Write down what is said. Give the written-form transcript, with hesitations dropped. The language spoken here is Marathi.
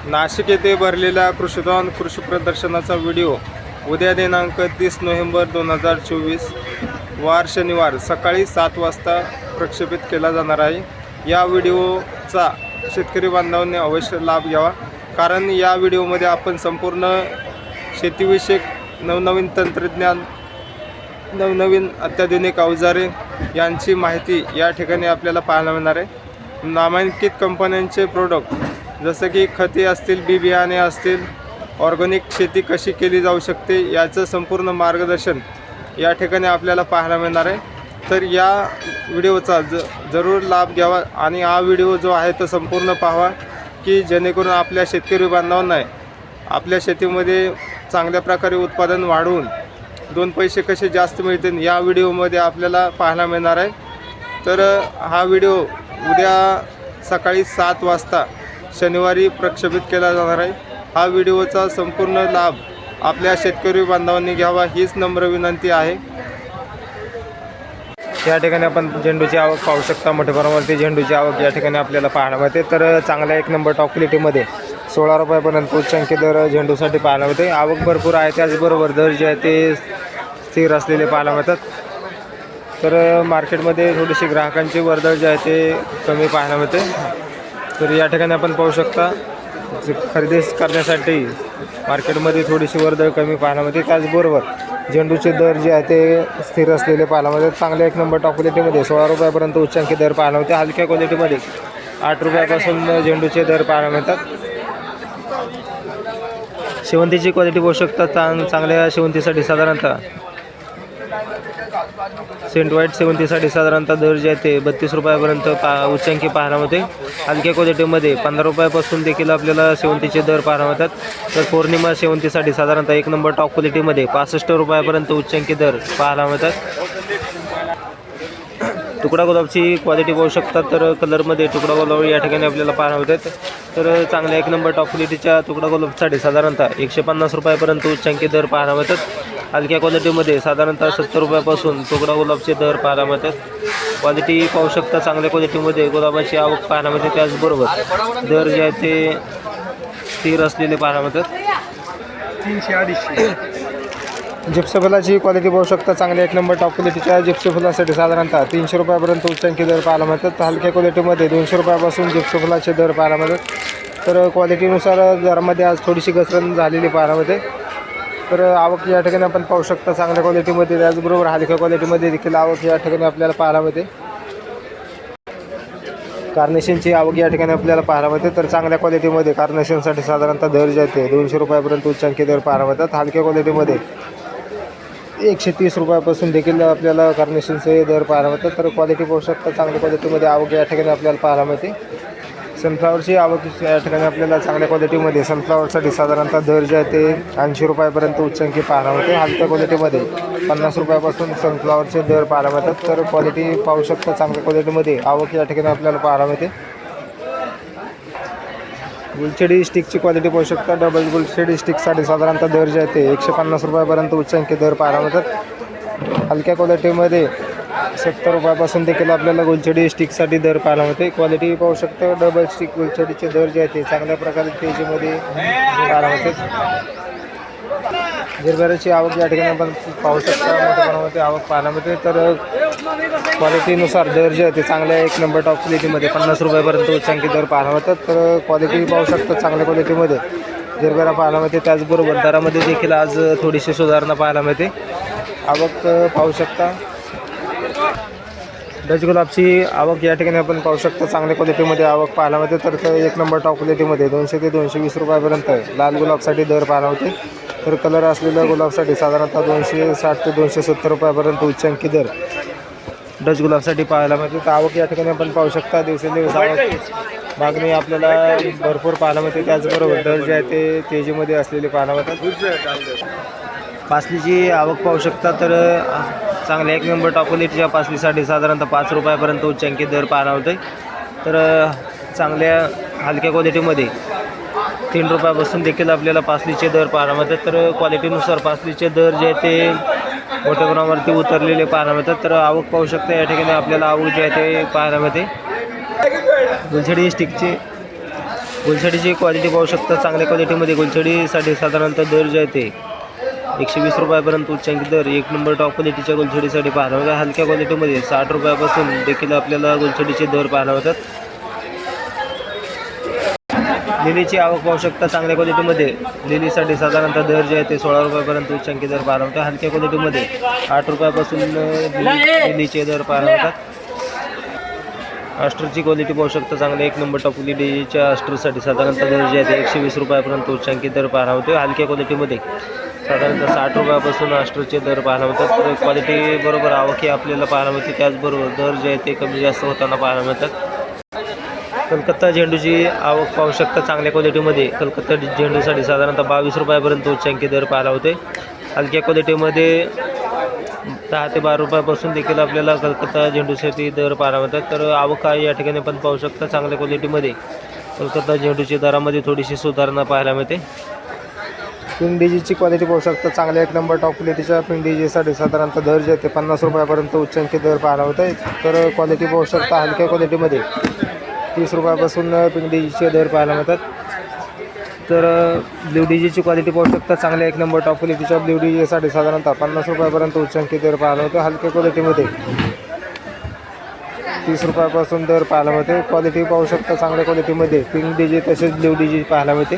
नाशिक येथे भरलेल्या कृषीधन कृषी प्रदर्शनाचा व्हिडिओ उद्या दिनांक 30 नोव्हेंबर 2024 वार शनिवार सकाळी 7 वाजता प्रक्षेपित केला जाणार आहे। या व्हिडिओचा शेतकरी बांधवांनी अवश्य लाभ घ्यावा, कारण या व्हिडिओमध्ये आपण संपूर्ण शेतीविषयक नवनवीन तंत्रज्ञान, नवनवीन अत्याधुनिक अवजारे यांची माहिती या ठिकाणी आपल्याला पाहायला मिळणार आहे। नामांकित कंपन्यांचे प्रोडक्ट जसं की खते असतील, बी बियाणे असतील, ऑर्गॅनिक शेती कशी केली जाऊ शकते याचं संपूर्ण मार्गदर्शन या ठिकाणी आपल्याला पाहायला मिळणार आहे। तर या व्हिडिओचा जरूर लाभ घ्यावा आणि हा व्हिडिओ जो आहे तो संपूर्ण पाहावा, की जेणेकरून आपल्या शेतकरी बांधवांना आपल्या शेतीमध्ये चांगल्या प्रकारे उत्पादन वाढवून 2 पैसे कसे जास्त मिळतील या व्हिडिओमध्ये आपल्याला पाहायला मिळणार आहे। तर हा व्हिडिओ उद्या सकाळी 7 वाजता शनिवारी प्रक्षेपित केला जाणार आहे। हा व्हिडिओचा संपूर्ण लाभ आपल्या शेतकरी बांधवांनी घ्यावा हीच नम्र विनंती आहे। या ठिकाणी आपण झेंडूची आवक पाहू शकता। मोठ्या प्रमाणावरती झेंडूची आवक या ठिकाणी आपल्याला पाहायला मिळते। तर चांगल्या 1 नंबर टॉप क्वालिटीमध्ये 16 रुपयापर्यंत उच्चांकी दर झेंडूसाठी पाहायला मिळते। आवक भरपूर आहे, त्याचबरोबर दर जे आहे ते स्थिर असलेले पाहायला मिळतात। तर मार्केटमध्ये थोडीशी ग्राहकांची वर्दळ जी आहे ते कमी पाहायला मिळते। तर या ठिकाणी आपण पाहू शकता खरेदी करण्यासाठी मार्केटमध्ये थोडीशी वर्दळ कमी पाहायला मिळते। त्याचबरोबर झेंडूचे दर जे आहे ते स्थिर असलेले पाहायला मिळतात। चांगल्या 1 नंबर टॉप क्वालिटीमध्ये 16 रुपयापर्यंत उच्चांकी दर पाहायला मिळते। हलक्या क्वालिटीमध्ये 8 रुपयापासून झेंडूचे दर पाहायला मिळतात। शेवंतीची क्वालिटी पाहू शकता। चांगल्या शेवंतीसाठी साधारणतः सेंट व्हाईट शेवंतीसाठी साधारणतः दर जे आहे ते 32 रुपयापर्यंत उच्चांकी पाहायला मिळते। हलक्या क्वालिटीमध्ये 15 रुपयापासून देखील आपल्याला शेवंतीचे दर पाहायला मिळतात। तर पौर्णिमा शेवंतीसाठी साधारणतः 1 नंबर टॉप क्वालिटीमध्ये 65 रुपयापर्यंत उच्चांकी दर पाहायला मिळतात। तुकडा गुलाबची क्वालिटी पाहू शकता। तर कलरमध्ये तुकडा गुलाब या ठिकाणी आपल्याला पाहायला मिळतात। तर चांगल्या 1 नंबर टॉप क्वालिटीच्या तुकडा गुलाबसाठी साधारणतः 150 रुपयापर्यंत उच्चांकी दर पाहायला मिळतात। हलक्या क्वालिटीमध्ये साधारणतः 70 रुपयापासून तुकडा गुलाबचे दर पाहायला मिळतात। क्वालिटी पाहू शकता। चांगल्या क्वालिटीमध्ये गुलाबाची आवक पाहायला मिळते, त्याचबरोबर दर जे आहे ते स्थिर असलेले पाहायला मिळतात। 300-250 जिप्सी फुलाची क्वालिटी पाहू शकता। चांगल्या 1 नंबर टॉप क्वालिटीच्या जिप्सी फुलासाठी साधारणतः 300 रुपयापर्यंत उच्चांकी दर पाहायला मिळतात। हलक्या क्वालिटीमध्ये 200 रुपयापासून जिप्सी फुलाचे दर पाहायला मिळतात। तर क्वालिटीनुसार दरामध्ये आज थोडीशी घसरण झालेली पाहायला मिळते। तर आवक या ठिकाणी आपण पाहू शकता चांगल्या क्वालिटीमध्ये, त्याचबरोबर हलक्या क्वालिटीमध्ये देखील आवक या ठिकाणी आपल्याला पाहायला मिळते। कार्नेशनची आवक या ठिकाणी आपल्याला पाहायला मिळते। तर चांगल्या क्वालिटीमध्ये कार्नेशनसाठी साधारणतः दर जे आहे ते 200 रुपयापर्यंत उच्चांकी दर पाहायला मिळतात। हलक्या क्वालिटीमध्ये 130 रुपयापासून देखील आपल्याला कार्नेशनचे दर पाहायला मिळतात। तर क्वालिटी पाहू शकता। चांगल्या क्वालिटीमध्ये आवक या ठिकाणी आपल्याला पाहायला मिळते। सनफ्लावरची आवक या ठिकाणी आपल्याला चांगल्या क्वालिटीमध्ये सनफ्लावरसाठी साधारणतः दर जे आहे ते 80 रुपयापर्यंत उच्चांकी पाहायला मिळते। हलक्या क्वालिटीमध्ये 50 रुपयापासून सनफ्लावरचे दर पाहायला मिळतात। तर क्वालिटी पाहू शकता। चांगल्या क्वालिटीमध्ये आवक या ठिकाणी आपल्याला पाहायला मिळते। गुलछडी स्टिकची क्वालिटी पाहू शकता। डबल गुलछडी स्टिकसाठी साधारणतः दर जे आहे ते 150 रुपयापर्यंत उच्चांकी दर पाहायला मिळतात। हलक्या क्वालिटीमध्ये 70 रुपयापासून देखील आपल्याला गुलछडी स्टिकसाठी दर पाहायला मिळते। क्वालिटी पाहू शकता। डबल स्टिक गुलछडीचे दर जे आहे ते चांगल्या प्रकारे तेजीमध्ये पाहायला मिळतात। जिरबेराची आवक या ठिकाणी आपण पाहू शकता। मोठ्या प्रमाणामध्ये आवक पाहायला मिळते। तर क्वालिटीनुसार दर जे आहे ते चांगल्या 1 नंबर टॉप क्वालिटीमध्ये 50 रुपयापर्यंत उच्चांकी दर पाहायला मिळतात। तर क्वालिटी पाहू शकता। चांगल्या क्वालिटीमध्ये जिरबेरा पाहायला मिळते, त्याचबरोबर दरामध्ये देखील आज थोडीशी सुधारणा पाहायला मिळते। आवक पाहू शकता। डच गुलाबची आवक या ठिकाणी आपण पाहू शकता। चांगल्या क्वालिटीमध्ये आवक पाहायला मिळते। तर 1 नंबर टॉप क्वालिटीमध्ये 200 ते 220 रुपयापर्यंत लाल गुलाबसाठी दर पाहायला मिळते। तर कलर असलेल्या गुलाबसाठी साधारणतः 260 ते 270 रुपयापर्यंत उच्चांकी दर डच गुलाबसाठी पाहायला मिळते। तर आवक या ठिकाणी आपण पाहू शकता। दिवसेंदिवस आवक मागणी आपल्याला भरपूर पाहायला मिळते, त्याचबरोबर दर जे आहे ते तेजीमध्ये असलेले पाहायला मिळतात। पासलीची आवक पाहू शकता। तर चांगल्या 1 नंबर टॉप क्वालिटीच्या पासलीसाठी साधारणतः 5 रुपयापर्यंत उच्चांकी दर पाहायला मिळते। तर चांगल्या हलक्या क्वालिटीमध्ये 3 रुपयापासून देखील आपल्याला पासलीचे दर पाहायला मिळतात। तर क्वालिटीनुसार पासलीचे दर जे आहे ते मोठ्या प्रमाणावरती उतरलेले पाहायला मिळतात। तर आवक पाहू शकता। या ठिकाणी आपल्याला आवक जे आहे ते पाहायला मिळते। गुलछडी स्टिकची गुलछडीची क्वालिटी पाहू शकता चांगल्या क्वालिटीमध्ये. गुलछडीसाठी साधारणतः दर जे आहे ते 120 रुपयापर्यंत उच्चांकी दर. एक नंबर टॉप क्वालिटीच्या गुलछडीसाठी पाहायला मिळतात. हलक्या क्वालिटीमध्ये 60 रुपयापासून देखील आपल्याला गुलछडीचे दर पाहायला मिळतात. लिलीची आवक पाहू शकता चांगल्या क्वालिटीमध्ये. लिलीसाठी साधारणतः दर जे आहे ते 16 रुपयापर्यंत उच्चांकी दर पाहायला मिळतात. हलक्या क्वालिटीमध्ये 8 रुपयापासून लिलीचे दर पाहायला मिळतात. अस्टरची क्वालिटी पाहू शकता चांगल्या एक नंबर टॉप क्वालिटीच्या अस्टरसाठी साधारणतः दर जे आहे ते 120 रुपयापर्यंत उच्चांकी दर पाहायला होते. हलक्या क्वालिटीमध्ये साधारणतः 60 रुपयापासून अस्टरचे दर पाहायला मिळतात. तर क्वालिटी बरोबर आवकही आपल्याला पाहायला मिळते. त्याचबरोबर दर जे आहे ते कमी जास्त होताना पाहायला मिळतात. कलकत्ता झेंडूची आवक पाहू शकता चांगल्या क्वालिटीमध्ये. कलकत्ता झेंडूसाठी साधारणतः 22 रुपयापर्यंत उच्चांकी दर पाहायला होते. हलक्या क्वालिटीमध्ये 10 ते 12 रुपयापासून देखील आपल्याला कलकत्ता झेंडूसाठी दर पाहायला मिळतात. तर आवक या ठिकाणी पण पाहू शकता चांगल्या क्वालिटीमध्ये. कलकत्ता झेंडूच्या दरामध्ये थोडीशी सुधारणा पाहायला मिळते. पिंक डीजीची क्वालिटी पाहू शकता चांगल्या एक नंबर टॉप क्वालिटीच्या पिंक डीजीसाठी साधारणतः दर जे ते 50 रुपयापर्यंत उच्चांकी दर पाहायला होते. तर क्वालिटी पाहू शकता हलक्या क्वालिटीमध्ये 30 रुपयापासून पिंक डीजीचे दर पाहायला मिळतात. तर ब्ल्यू डीजीची क्वालिटी पाहू शकता चांगल्या एक नंबर टॉप क्वालिटीच्या ब्ल्यू डीजीसाठी साधारणतः 50 रुपयापर्यंत उच्चांकी दर पाहायला होते. हलक्या क्वालिटीमध्ये 30 रुपयापासून दर पाहायला मिळते. क्वालिटी पाहू शकता चांगल्या क्वालिटीमध्ये पिंक डीजी तसेच ब्ल्यू डीजी पाहायला मिळते.